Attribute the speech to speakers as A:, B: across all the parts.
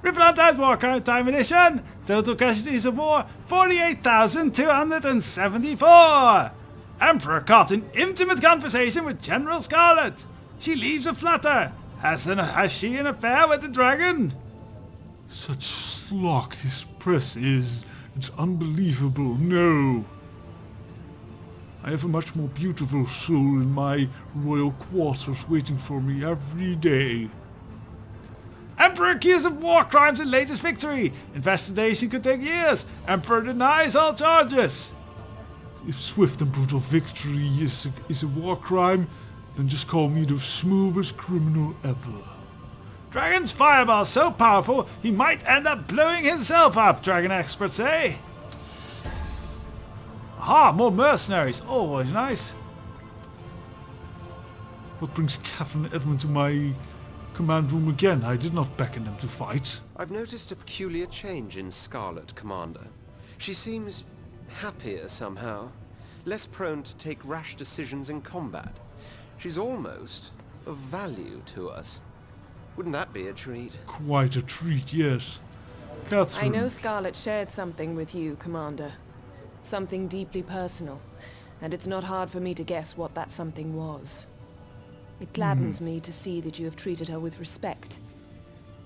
A: Replant as war current time edition. Total casualties of war 48,274. Emperor caught in intimate conversation with General Scarlet. She leaves a flutter. Has she an affair with the dragon?
B: Such slock this press is. It's unbelievable. No. I have a much more beautiful soul in my royal quarters waiting for me every day.
A: Emperor accused of war crimes in latest victory. Investigation could take years. Emperor denies all charges.
B: If swift and brutal victory is a war crime, then just call me the smoothest criminal ever.
A: Dragon's fireball so powerful he might end up blowing himself up, dragon experts say. Aha, more mercenaries. Always nice.
B: What brings Catherine and Edmund to my command room again? I did not beckon them to fight.
C: I've noticed a peculiar change in Scarlet, Commander. She seems happier somehow, less prone to take rash decisions in combat. She's almost of value to us. Wouldn't that be a treat?
B: Quite a treat, yes. Catherine.
D: I know Scarlet shared something with you, Commander. Something deeply personal, and it's not hard for me to guess what that something was. It gladdens me to see that you have treated her with respect.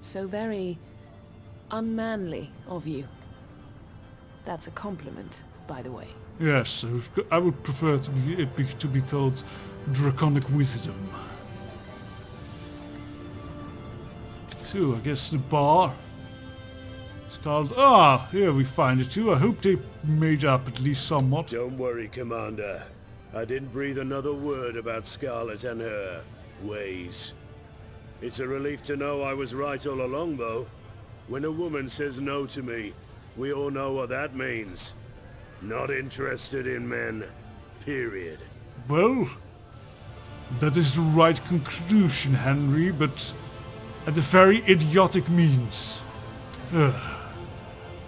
D: So very unmanly of you. That's a compliment, by the way.
B: Yes, I would prefer to be called draconic wisdom. So, I guess the bar. Scarlet. Ah, here we find it too. I hope they made up at least somewhat.
E: Don't worry, Commander. I didn't breathe another word about Scarlet and her ways. It's a relief to know I was right all along, though. When a woman says no to me, we all know what that means. Not interested in men. Period.
B: Well, that is the right conclusion, Henry, but at a very idiotic means.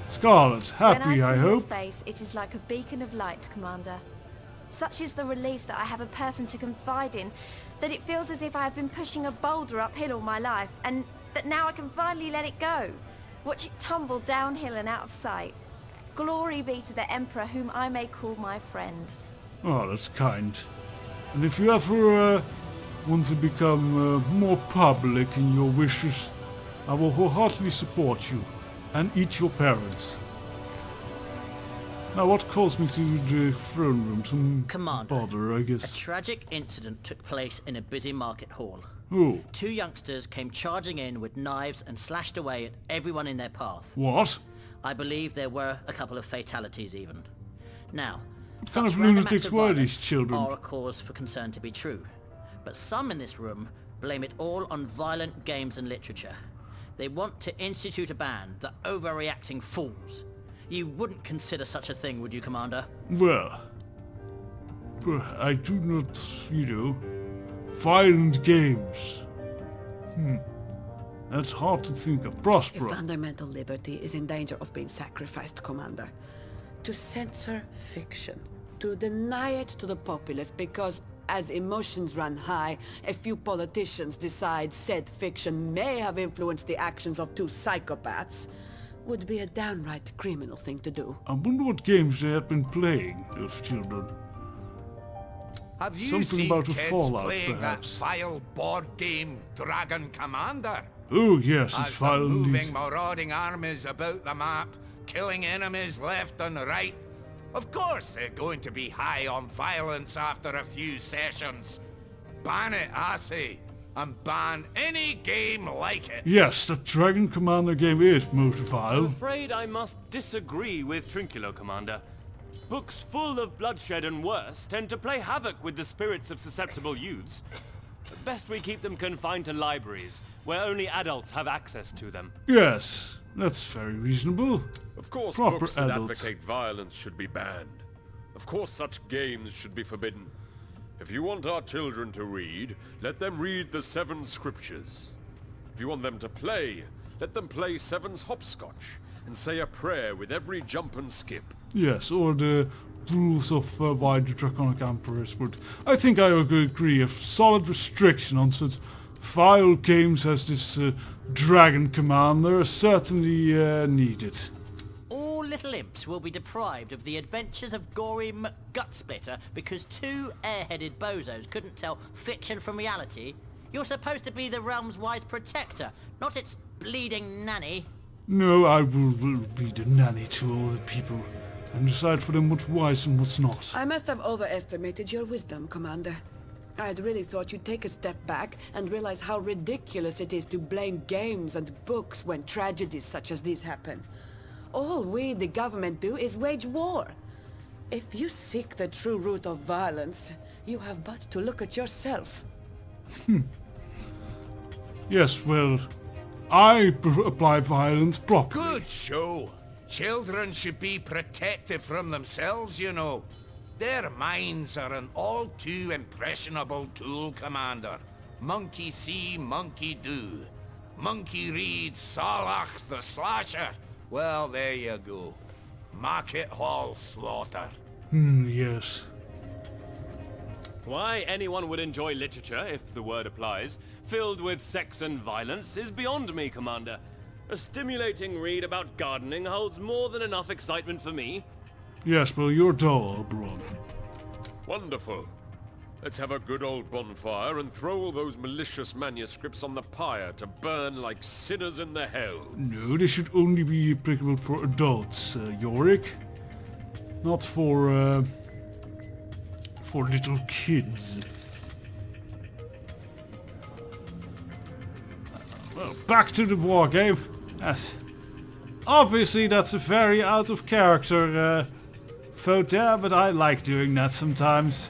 B: Scarlet, happy,
F: when I
B: I
F: see
B: hope.
F: Your face, it is like a beacon of light, Commander. Such is the relief that I have a person to confide in, that it feels as if I have been pushing a boulder uphill all my life, and that now I can finally let it go. Watch it tumble downhill and out of sight. Glory be to the Emperor, whom I may call my friend.
B: Oh, that's kind. And if you ever want to become more public in your wishes, I will wholeheartedly support you and eat your parents. Now, what calls me to the throne room? Some
G: Commander,
B: bother, I guess.
G: A tragic incident took place in a busy market hall.
B: Oh.
G: 2 youngsters came charging in with knives and slashed away at everyone in their path.
B: What?
G: I believe there were a couple of fatalities even. Now,
B: What kind
G: such
B: of
G: random
B: lunatics
G: acts of
B: were
G: violence
B: these children?
G: are a cause for concern to be true. But some in this room blame it all on violent games and literature. They want to institute a ban, the overreacting fools. You wouldn't consider such a thing, would you, Commander?
B: Well, I do not, violent games. That's hard to think of.
H: If
B: Prospero.
H: fundamental liberty is in danger of being sacrificed, Commander, to censor fiction, to deny it to the populace because as emotions run high, a few politicians decide said fiction may have influenced the actions of 2 psychopaths, would be a downright criminal thing to do.
B: I wonder what games they have been playing, those children.
I: Have you
B: Something
I: seen
B: about a
I: kids
B: Fallout,
I: playing
B: perhaps.
I: that vile board game, Dragon Commander?
B: Oh yes, it's
I: As
B: vile
I: they're moving
B: indeed.
I: marauding armies about the map, killing enemies left and right. Of course they're going to be high on violence after a few sessions. Ban it, I say, and ban any game like it.
B: Yes, the Dragon Commander game is most
J: I'm
B: vile.
J: afraid I must disagree with Trinculo, Commander. Books full of bloodshed and worse tend to play havoc with the spirits of susceptible youths. Best we keep them confined to libraries, where only adults have access to them.
B: Yes, that's very reasonable.
K: Of course,
B: Proper
K: books that
B: adult.
K: advocate violence should be banned. Of course, such games should be forbidden. If you want our children to read, let them read the 7 scriptures. If you want them to play, let them play 7's hopscotch and say a prayer with every jump and skip.
B: Yes, or the rules of why the Draconic Emperors would... I think I would agree, a solid restriction on such vile games as this Dragon Commander are certainly needed.
G: All little imps will be deprived of the adventures of gory McGutsplitter because two airheaded bozos couldn't tell fiction from reality. You're supposed to be the realm's wise protector, not its bleeding nanny.
B: No, I will be the nanny to all the people and decide for them what's wise and what's not.
H: I must have overestimated your wisdom, Commander. I had really thought you'd take a step back and realize how ridiculous it is to blame games and books when tragedies such as these happen. All we, the government, do is wage war. If you seek the true root of violence, you have but to look at yourself.
B: Yes, well, I apply violence properly.
I: Good show. Children should be protected from themselves, you know. Their minds are an all too impressionable tool, Commander. Monkey see, monkey do. Monkey reads Salach the Slasher. Well, there you go. Market Hall Slaughter.
B: Yes.
J: Why anyone would enjoy literature, if the word applies, filled with sex and violence is beyond me, Commander. A stimulating read about gardening holds more than enough excitement for me.
B: Yes, well, you're dull, Bron.
K: Wonderful. Let's have a good old bonfire and throw all those malicious manuscripts on the pyre to burn like sinners in the hell.
B: No, they should only be applicable for adults, Yorick. Not for little kids. Well, back to the war game. Yes. Obviously that's a very out of character vote there, but I like doing that sometimes.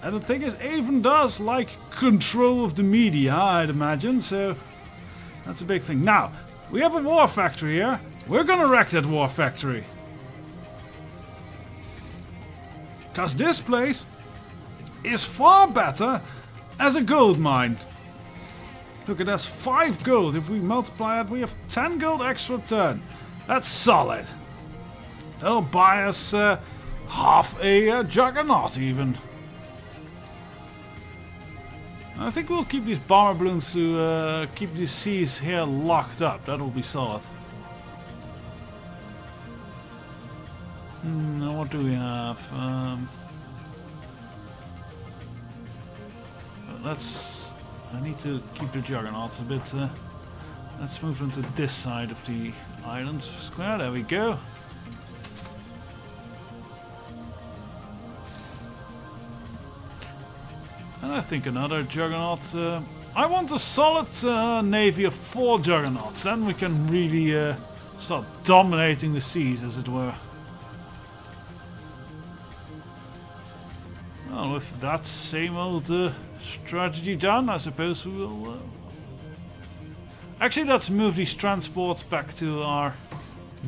B: And the thing is, AVEN does like control of the media, I'd imagine, so that's a big thing. Now, we have a war factory here. We're gonna wreck that war factory. Because this place is far better as a gold mine. Look at that's 5 gold. If we multiply that, we have 10 gold extra turn. That's solid. That'll buy us half a juggernaut even. I think we'll keep these bomber balloons to keep these seas here locked up. That'll be solid. Now what do we have? I need to keep the juggernauts a bit. Let's move them to this side of the island square. There we go. And I think another juggernaut. I want a solid navy of 4 juggernauts. Then we can really start dominating the seas, as it were. Well, with that same old strategy done, I suppose we will... Actually, let's move these transports back to our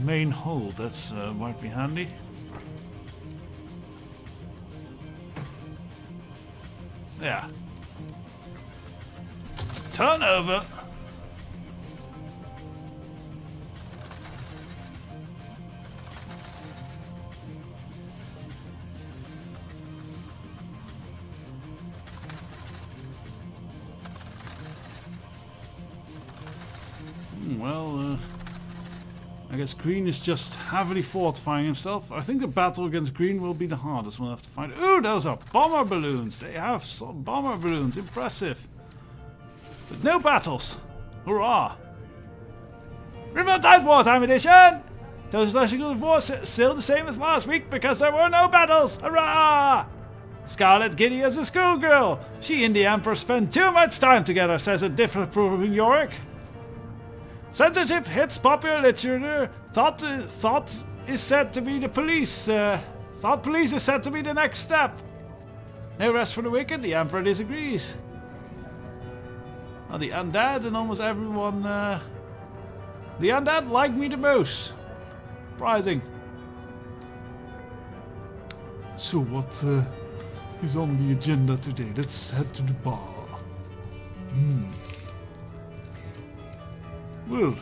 B: main hold. That's might be handy. Yeah. Turn over. Well, I guess Green is just heavily fortifying himself. I think the battle against Green will be the hardest we'll have to fight. Ooh, those are bomber balloons. They have some bomber balloons. Impressive. But no battles. Hurrah. River Tide Wartime Edition! Those Slashing of the War still the same as last week because there were no battles. Hurrah! Scarlet Giddy is a schoolgirl. She and the Emperor spend too much time together, says a different proving Yorick. Censorship hits popular literature. Thought is said to be the police. Thought police is said to be the next step. No rest for the wicked. The Emperor disagrees. Well, the undead and almost everyone. The undead like me the most. Surprising. So what is on the agenda today? Let's head to the bar. Well,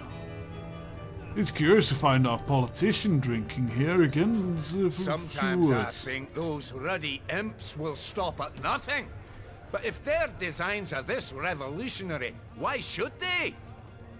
B: it's curious to find our politician drinking here again.
I: Sometimes I think those ruddy imps will stop at nothing. But if their designs are this revolutionary, why should they?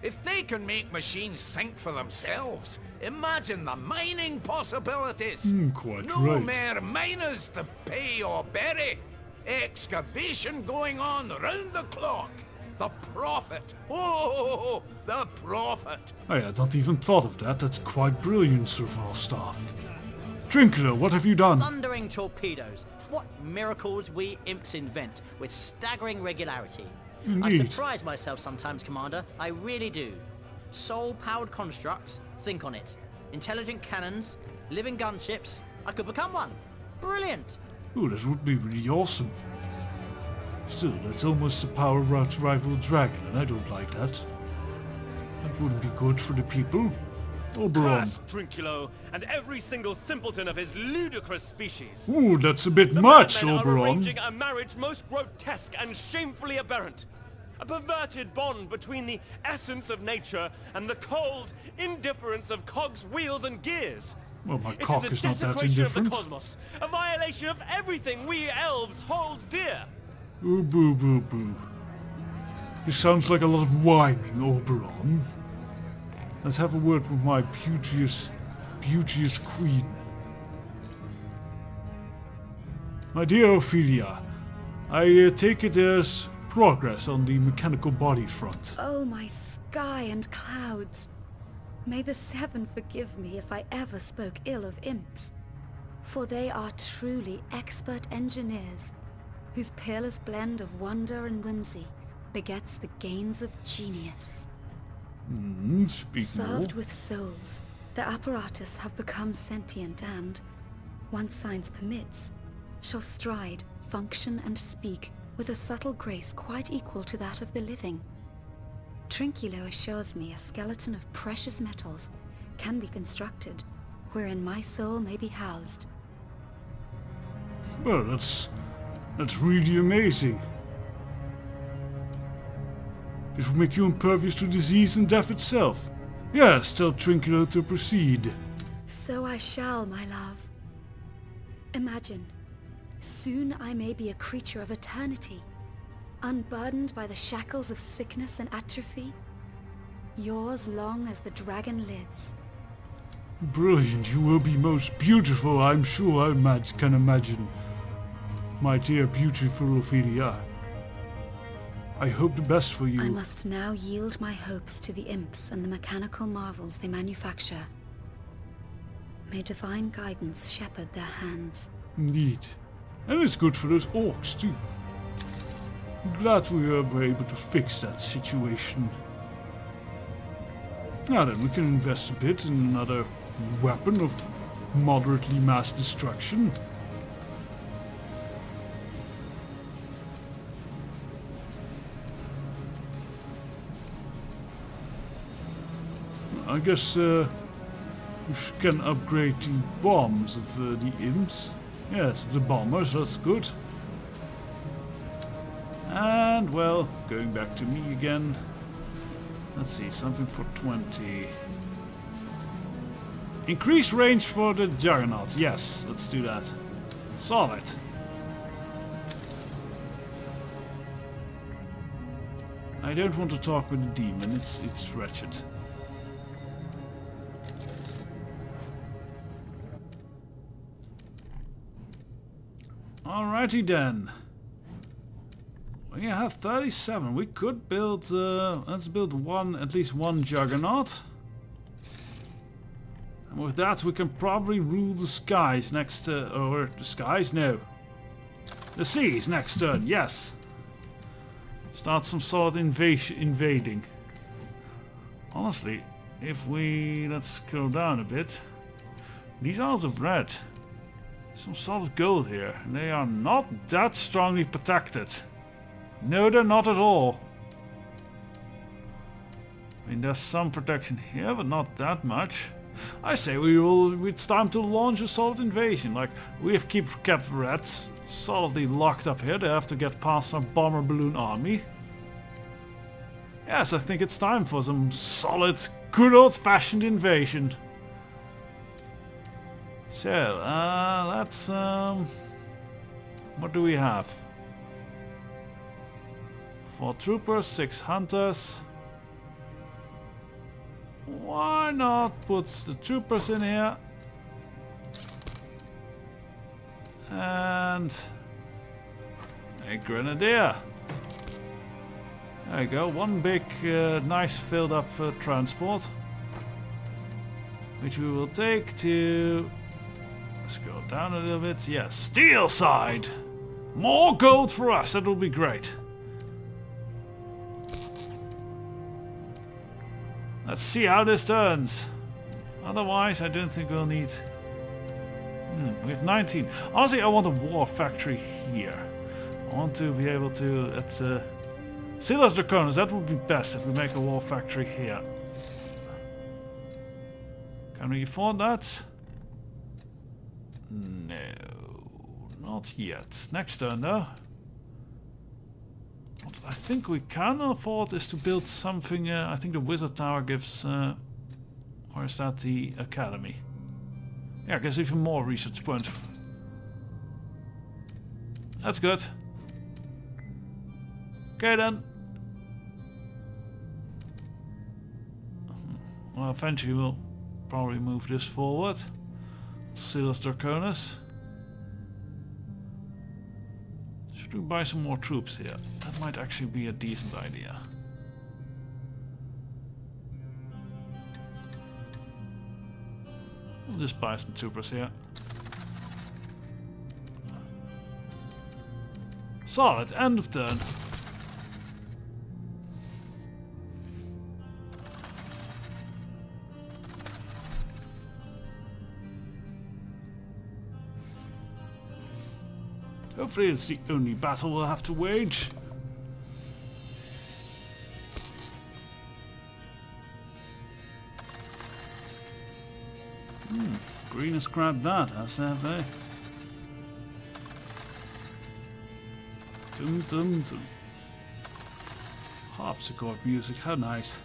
I: If they can make machines think for themselves, imagine the mining possibilities.
B: Quite
I: no
B: right.
I: more miners to pay or bury. Excavation going on round the clock. The profit. Oh, the profit.
B: I had not even thought of that. That's quite brilliant, Sir Falstaff. Trinculo, what have you done?
G: Thundering torpedoes. What miracles we imps invent with staggering regularity.
B: Indeed.
G: I surprise myself sometimes, Commander. I really do. Soul-powered constructs? Think on it. Intelligent cannons? Living gunships? I could become one. Brilliant.
B: Oh, that would be really awesome. Still, that's almost the power of our rival dragon, and I don't like that. That wouldn't be good for the people. Oberon.
J: Curse Trinculo and every single simpleton of his ludicrous species.
B: Ooh, that's a bit much,
J: Men are
B: Oberon.
J: arranging a marriage most grotesque and shamefully aberrant. A perverted bond between the essence of nature and the cold indifference of cogs, wheels, and gears.
B: Well, my
J: It
B: cock
J: is
B: is
J: a
B: not that
J: desecration of the
B: indifferent.
J: cosmos, a violation of everything we elves hold dear.
B: Ooh, boo, boo, boo. This sounds like a lot of whining, Oberon. Let's have a word with my beauteous queen. My dear Ophelia, I take it there's progress on the mechanical body front.
L: Oh, my sky and clouds. May the Seven forgive me if I ever spoke ill of imps. For they are truly expert engineers, whose peerless blend of wonder and whimsy begets the gains of genius.
B: Speak
L: Served
B: more.
L: with souls, their apparatus have become sentient and, once science permits, shall stride, function and speak with a subtle grace quite equal to that of the living. Trinculo assures me a skeleton of precious metals can be constructed, wherein my soul may be housed.
B: Well, that's really amazing. This will make you impervious to disease and death itself. Yes, tell Trinculo to proceed.
L: So I shall, my love. Imagine, soon I may be a creature of eternity, unburdened by the shackles of sickness and atrophy, yours long as the dragon lives.
B: Brilliant, you will be most beautiful, I'm sure I can imagine. My dear beautiful Ophelia. I hope the best for you.
L: I must now yield my hopes to the imps and the mechanical marvels they manufacture. May divine guidance shepherd their hands.
B: Indeed. And it's good for those orcs too. I'm glad we were able to fix that situation. Now then, we can invest a bit in another weapon of moderately mass destruction. I guess we can upgrade the bombs of the imps. Yes, of the bombers, that's good. And, well, going back to me again. Let's see, something for 20. Increase range for the Juggernauts. Yes, let's do that. Solid. I don't want to talk with the demon, it's wretched. Alrighty then. We have 37. We could build, let's build at least one Juggernaut. And with that we can probably rule the skies next, or the skies? No. The seas next turn, yes. Start some sort of invading. Honestly, if let's scroll down a bit. These Isles of Red. Some solid gold here, and they are not that strongly protected. No, they're not at all. I mean, there's some protection here, but not that much. I say it's time to launch a solid invasion. Like, we have kept Reds solidly locked up here. They have to get past our bomber balloon army. Yes, I think it's time for some solid, good old-fashioned invasion. So, let's, what do we have?
A: 4 troopers, 6 hunters. Why not put the troopers in here? And a grenadier. There you go, one big, nice filled up transport. Which we will take to... Scroll down a little bit. Yes, steel side! More gold for us, that will be great. Let's see how this turns. Otherwise, I don't think we'll need... we have 19. Honestly, I want a war factory here. I want to be able to... at Silas Draconis, that would be best if we make a war factory here. Can we afford that? No, not yet. Next turn though. What I think we can afford is to build something. I think the Wizard Tower gives... or is that the Academy? Yeah, it gives even more research points. That's good. Okay then. Well, eventually we'll probably move this forward. Silas Draconis. Should we buy some more troops here? That might actually be a decent idea. We'll just buy some troopers here. Solid, end of turn. Hopefully it's the only battle we'll have to wage. Green has grabbed that, have they? Dum dum dum. Harpsichord music, how nice.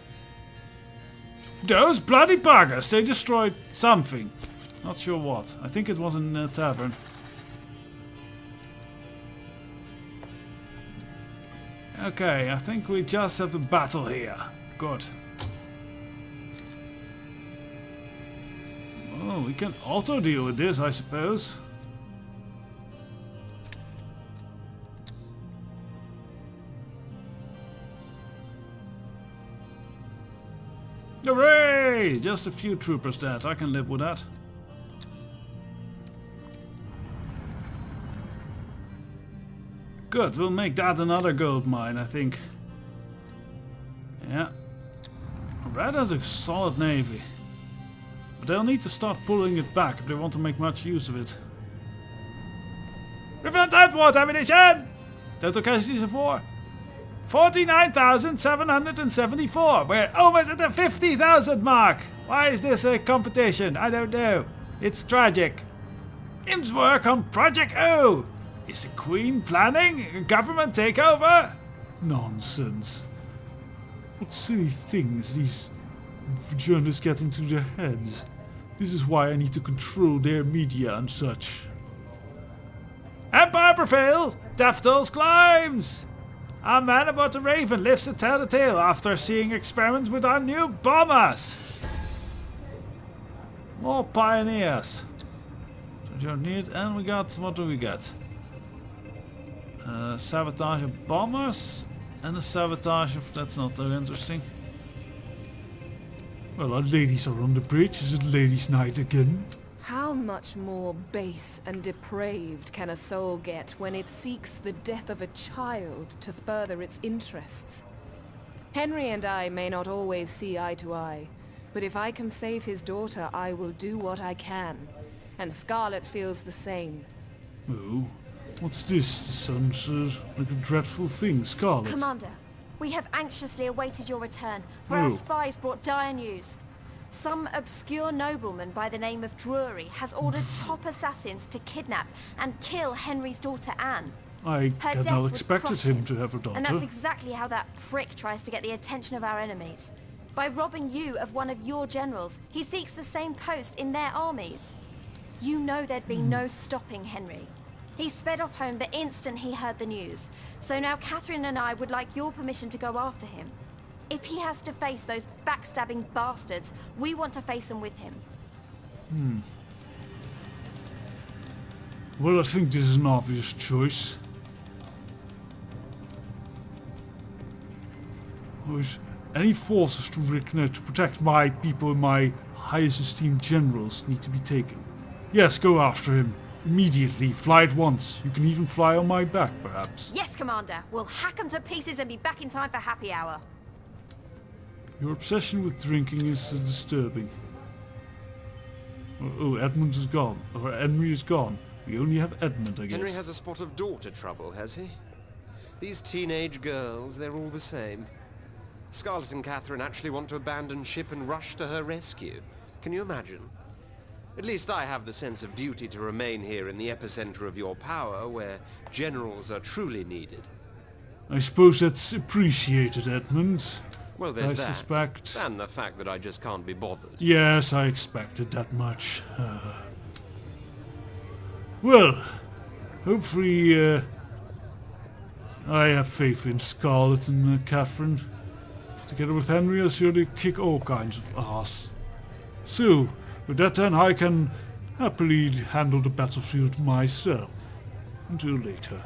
A: Those bloody buggers, they destroyed something. Not sure what. I think it was in a tavern. Okay, I think we just have the battle here. Good. Oh, we can auto deal with this, I suppose. Hooray! Just a few troopers dead. I can live with that. Good, we'll make that another gold mine, I think. Yeah. Red has a solid navy. But they'll need to start pulling it back if they want to make much use of it. Refill transport ammunition! Total casualties of war. 49,774. We're almost at the 50,000 mark. Why is this a competition? I don't know. It's tragic. Im's work on Project O. Is the Queen planning a government takeover?
B: Nonsense. What silly things these journalists get into their heads. This is why I need to control their media and such.
A: Empire prevails! Daffodils climbs! Our man aboard the Raven lives to tell the tale after seeing experiments with our new bombers! More pioneers. So you don't need, and we got, what do we get? Sabotage of bombers and a sabotage of, that's not so interesting.
B: Well, our ladies are on the bridge. Is it ladies' night again?
D: How much more base and depraved can a soul get when it seeks the death of a child to further its interests? Henry and I may not always see eye to eye, but if I can save his daughter, I will do what I can. And Scarlet feels the same.
B: Oh, what's this? This sounds like a dreadful thing, Scarlet.
F: Commander, we have anxiously awaited your return, for our spies brought dire news. Some obscure nobleman by the name of Drury has ordered top assassins to kidnap and kill Henry's daughter Anne.
B: I
F: Her
B: had
F: death
B: not
F: would
B: expected
F: crush
B: him to have a daughter.
F: And that's exactly how that prick tries to get the attention of our enemies. By robbing you of one of your generals, he seeks the same post in their armies. You know there'd be no stopping Henry. He sped off home the instant he heard the news. So now Catherine and I would like your permission to go after him. If he has to face those backstabbing bastards, we want to face them with him.
B: Well, I think this is an obvious choice. Any forces to protect my people and my highest esteemed generals need to be taken. Yes, go after him. Immediately. Fly at once. You can even fly on my back, perhaps.
F: Yes, Commander. We'll hack him to pieces and be back in time for happy hour.
B: Your obsession with drinking is disturbing. Oh, Edmund is gone. Or Henry is gone. We only have Edmund, I guess.
C: Henry has a spot of daughter trouble, has he? These teenage girls, they're all the same. Scarlet and Catherine actually want to abandon ship and rush to her rescue. Can you imagine? At least I have the sense of duty to remain here in the epicenter of your power, where generals are truly needed.
B: I suppose that's appreciated, Edmund.
C: Well, there's
B: I
C: that.
B: suspect.
C: And the fact that I just can't be bothered.
B: Yes, I expected that much. Well, hopefully, I have faith in Scarlet and Catherine. Together with Henry, I'll sure to kick all kinds of ass. So, with that then, I can happily handle the battlefield myself. Until later.